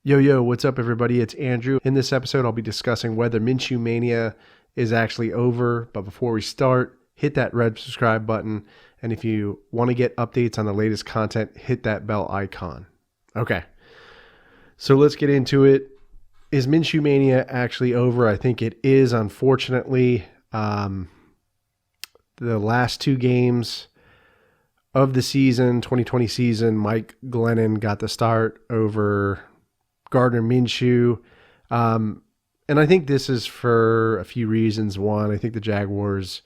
Yo, what's up, everybody? It's Andrew. In this episode, I'll be discussing whether Minshew Mania is actually over. But before we start, hit that red subscribe button. And if you want to get updates on the latest content, hit that bell icon. Okay, so let's get into it. Is Minshew Mania actually over? I think it is, unfortunately. The last two games of the season, 2020 season, Mike Glennon got the start over Gardner Minshew. And I think this is for a few reasons. One, I think the Jaguars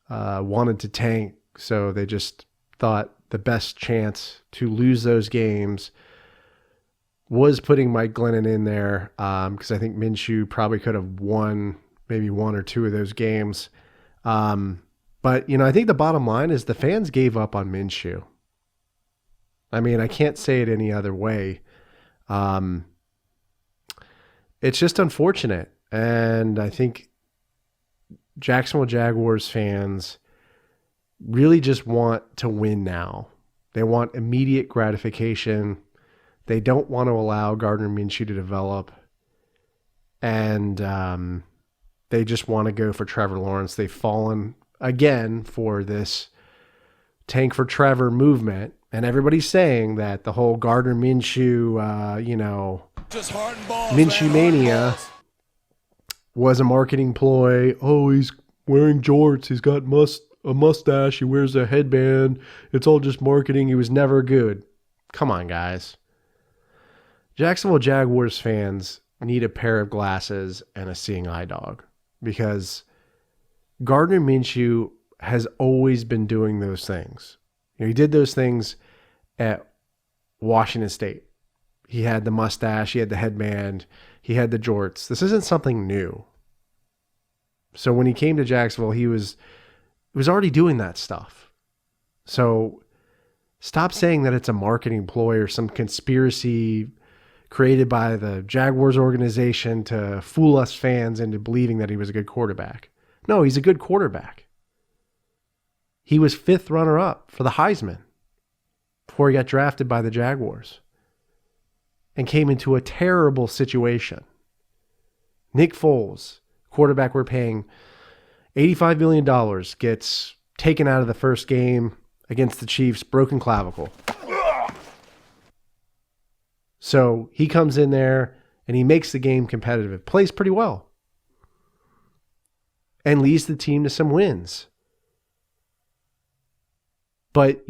wanted to tank, so they just thought the best chance to lose those games was putting Mike Glennon in there, because I think Minshew probably could have won maybe one or two of those games. But, I think the bottom line is the fans gave up on Minshew. I mean, I can't say it any other way. It's just unfortunate. And I think Jacksonville Jaguars fans really just want to win now. They want immediate gratification. They don't want to allow Gardner Minshew to develop. And they just want to go for Trevor Lawrence. They've fallen again for this tank for Trevor movement. And everybody's saying that the whole Gardner Minshew, Minshew Mania was a marketing ploy. Oh, he's wearing jorts. He's got a mustache. He wears a headband. It's all just marketing. He was never good. Come on, guys. Jacksonville Jaguars fans need a pair of glasses and a seeing eye dog, because Gardner Minshew has always been doing those things. He did those things at Washington State. He had the mustache, he had the headband, he had the jorts. This isn't something new. So when he came to Jacksonville, he was already doing that stuff. So stop saying that it's a marketing ploy or some conspiracy created by the Jaguars organization to fool us fans into believing that he was a good quarterback. No, he's a good quarterback. He was 5th runner-up for the Heisman before he got drafted by the Jaguars and came into a terrible situation. Nick Foles, quarterback we're paying $85 million, gets taken out of the first game against the Chiefs, broken clavicle. So he comes in there and he makes the game competitive, plays pretty well, and leads the team to some wins. But,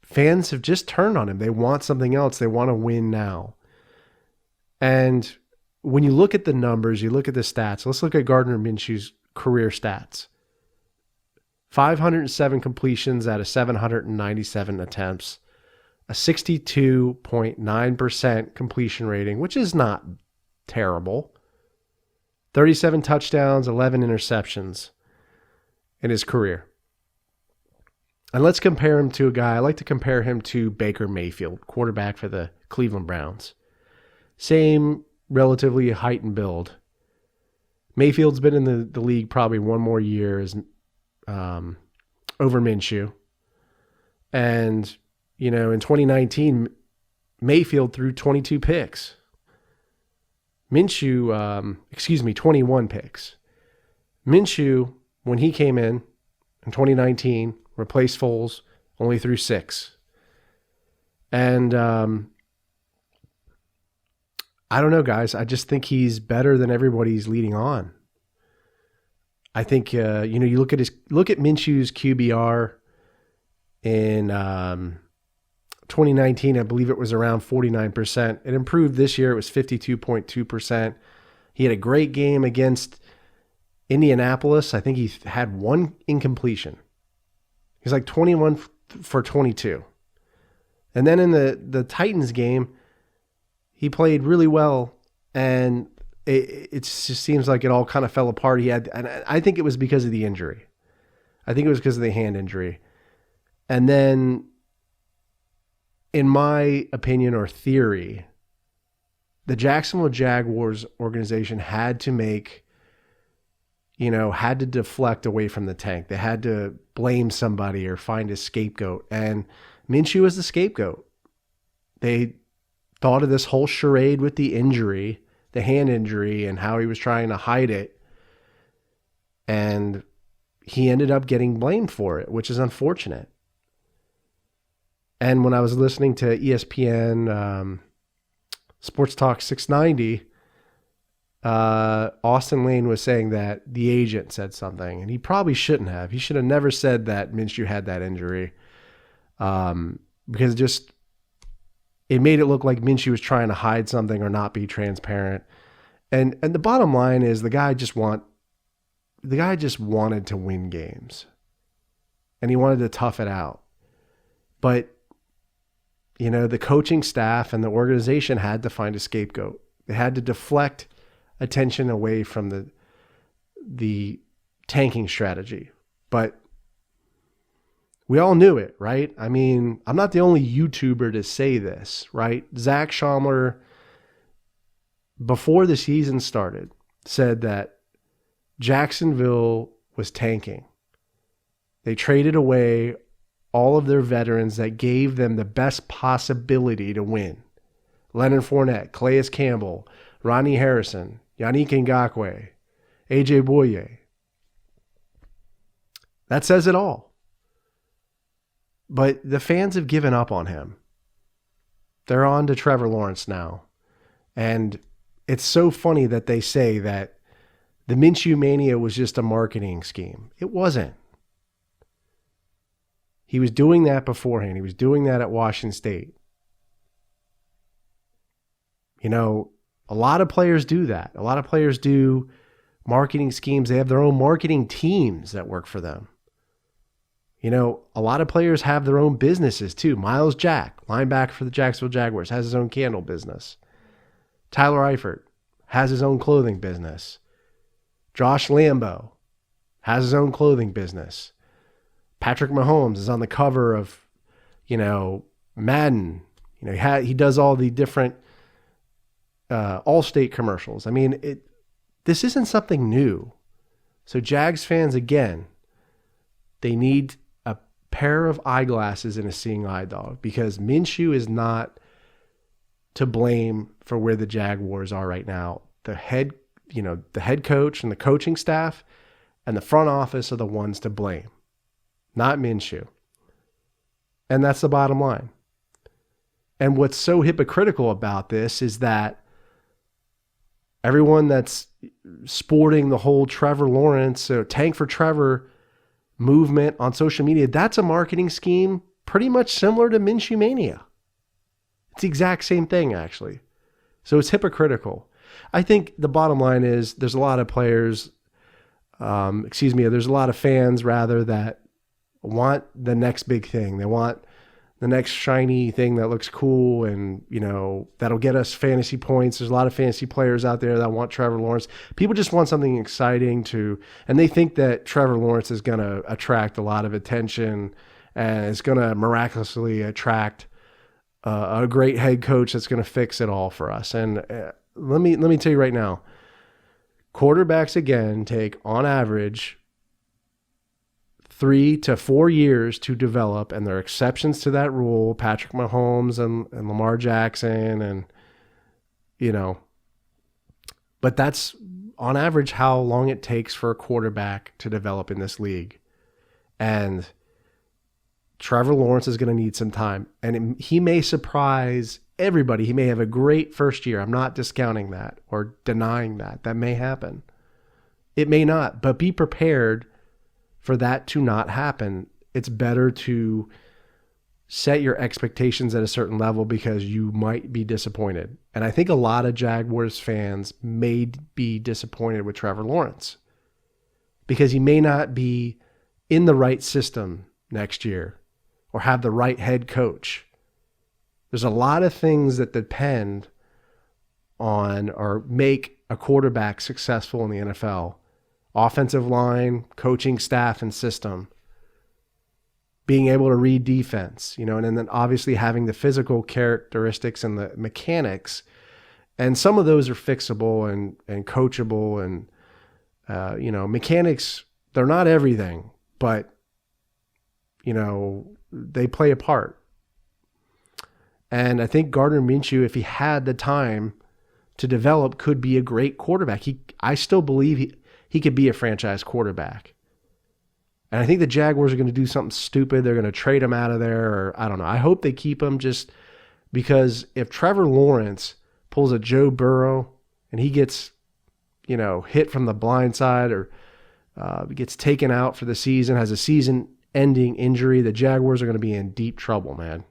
fans have just turned on him. They want something else. They want to win now. And when you look at the numbers, you look at the stats. Let's look at Gardner Minshew's career stats. 507 completions out of 797 attempts. A 62.9% completion rating, which is not terrible. 37 touchdowns, 11 interceptions in his career. And let's compare him to a guy. I like to compare him to Baker Mayfield, quarterback for the Cleveland Browns. Same relatively height and build. Mayfield's been in the league probably one more year as over Minshew. And, in 2019, Mayfield threw 22 picks. Minshew, 21 picks. Minshew, when he came in 2019, replaced Foles, only threw 6. And I don't know, guys. I just think he's better than everybody's leading on. I think you look at Minshew's QBR in 2019. I believe it was around 49%. It improved this year. It was 52.2%. He had a great game against Indianapolis. I think he had one incompletion. He's like 21 for 22. And then in the Titans game, he played really well, and it just seems like it all kind of fell apart. And I think it was because of the injury. I think it was because of the hand injury. And then, in my opinion or theory, the Jacksonville Jaguars organization had to deflect away from the tank. They had to blame somebody or find a scapegoat. And Minshew was the scapegoat. They thought of this whole charade with the injury, the hand injury, and how he was trying to hide it. And he ended up getting blamed for it, which is unfortunate. And when I was listening to ESPN Sports Talk 690, Austin Lane was saying that the agent said something, and he probably shouldn't have. He should have never said that Minshew had that injury, because it made it look like Minshew was trying to hide something or not be transparent. And the bottom line is the guy just wanted to win games, and he wanted to tough it out. But the coaching staff and the organization had to find a scapegoat. They had to deflect attention away from the tanking strategy. But we all knew it, right? I mean, I'm not the only YouTuber to say this, right? Zach Schaumler, before the season started, said that Jacksonville was tanking. They traded away all of their veterans that gave them the best possibility to win. Leonard Fournette, Calais Campbell, Ronnie Harrison, Yannick Ngakoue, AJ Bouye. That says it all. But the fans have given up on him. They're on to Trevor Lawrence now. And it's so funny that they say that the Minshew Mania was just a marketing scheme. It wasn't. He was doing that beforehand. He was doing that at Washington State. A lot of players do that. A lot of players do marketing schemes. They have their own marketing teams that work for them. A lot of players have their own businesses too. Miles Jack, linebacker for the Jacksonville Jaguars, has his own candle business. Tyler Eifert has his own clothing business. Josh Lambo has his own clothing business. Patrick Mahomes is on the cover of, Madden. He does all the different Allstate commercials. I mean, this isn't something new. So Jags fans, again, they need a pair of eyeglasses and a seeing eye dog, because Minshew is not to blame for where the Jaguars are right now. The head coach and the coaching staff and the front office are the ones to blame, not Minshew. And that's the bottom line. And what's so hypocritical about this is that everyone that's sporting the whole Trevor Lawrence, tank for Trevor movement on social media, that's a marketing scheme pretty much similar to Minshew Mania. It's the exact same thing, actually. So it's hypocritical. I think the bottom line is there's a lot of players, there's a lot of fans, rather, that want the next big thing. They want the next shiny thing that looks cool and, that'll get us fantasy points. There's a lot of fantasy players out there that want Trevor Lawrence. People just want something exciting and they think that Trevor Lawrence is going to attract a lot of attention and is going to miraculously attract a great head coach that's going to fix it all for us. And let me tell you right now, quarterbacks, again, take on average 3 to 4 years to develop, and there are exceptions to that rule. Patrick Mahomes and Lamar Jackson, and but that's on average how long it takes for a quarterback to develop in this league. And Trevor Lawrence is going to need some time, and he may surprise everybody. He may have a great first year. I'm not discounting that or denying that. That may happen. It may not, but be prepared for that to not happen. It's better to set your expectations at a certain level, because you might be disappointed. And I think a lot of Jaguars fans may be disappointed with Trevor Lawrence because he may not be in the right system next year or have the right head coach. There's a lot of things that depend on or make a quarterback successful in the NFL. Offensive line, coaching staff, and system. Being able to read defense, and then obviously having the physical characteristics and the mechanics. And some of those are fixable and coachable. And, mechanics, they're not everything, but, they play a part. And I think Gardner Minshew, if he had the time to develop, could be a great quarterback. I still believe he could be a franchise quarterback. And I think the Jaguars are going to do something stupid. They're going to trade him out of there, or I don't know. I hope they keep him just because if Trevor Lawrence pulls a Joe Burrow and he gets, hit from the blind side or gets taken out for the season, has a season-ending injury, the Jaguars are going to be in deep trouble, man.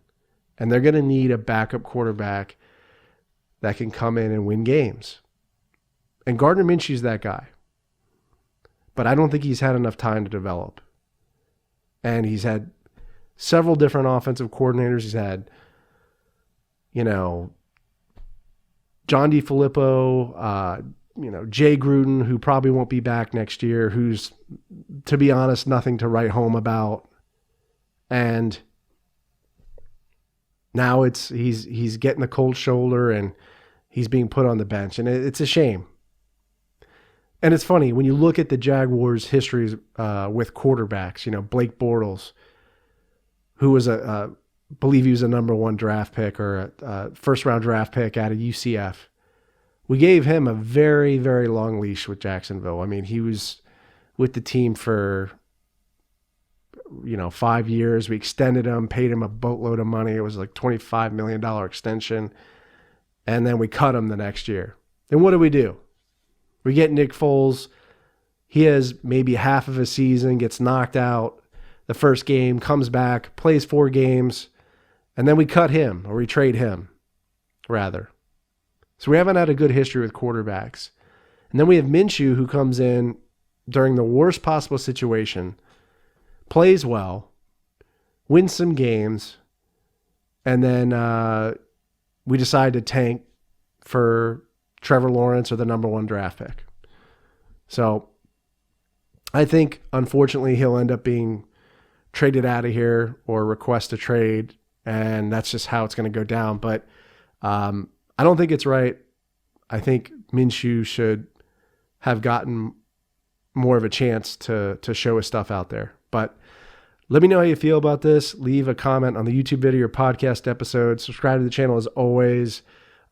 And they're going to need a backup quarterback that can come in and win games. And Gardner Minshew's that guy. But I don't think he's had enough time to develop. And he's had several different offensive coordinators. He's had, John DeFilippo, Jay Gruden, who probably won't be back next year, who's, to be honest, nothing to write home about. And now he's getting the cold shoulder and he's being put on the bench. And it's a shame. And it's funny, when you look at the Jaguars' histories with quarterbacks, Blake Bortles, who was believe he was a number 1 draft pick or a first-round draft pick out of UCF. We gave him a very, very long leash with Jacksonville. I mean, he was with the team for, 5 years. We extended him, paid him a boatload of money. It was like $25 million extension. And then we cut him the next year. And what do? We get Nick Foles. He has maybe half of a season, gets knocked out the first game, comes back, plays 4 games, and then we cut him, or we trade him, rather. So we haven't had a good history with quarterbacks. And then we have Minshew, who comes in during the worst possible situation, plays well, wins some games, and then we decide to tank for Trevor Lawrence or the number 1 draft pick. So I think, unfortunately, he'll end up being traded out of here or request a trade, and that's just how it's going to go down. But I don't think it's right. I think Minshew should have gotten more of a chance to show his stuff out there. But let me know how you feel about this. Leave a comment on the YouTube video or podcast episode. Subscribe to the channel as always.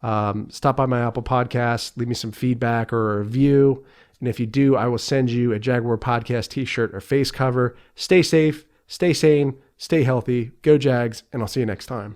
Stop by my Apple Podcast. Leave me some feedback or a review. And if you do, I will send you a Jaguar Podcast t-shirt or face cover. Stay safe, stay sane, stay healthy. Go Jags, and I'll see you next time.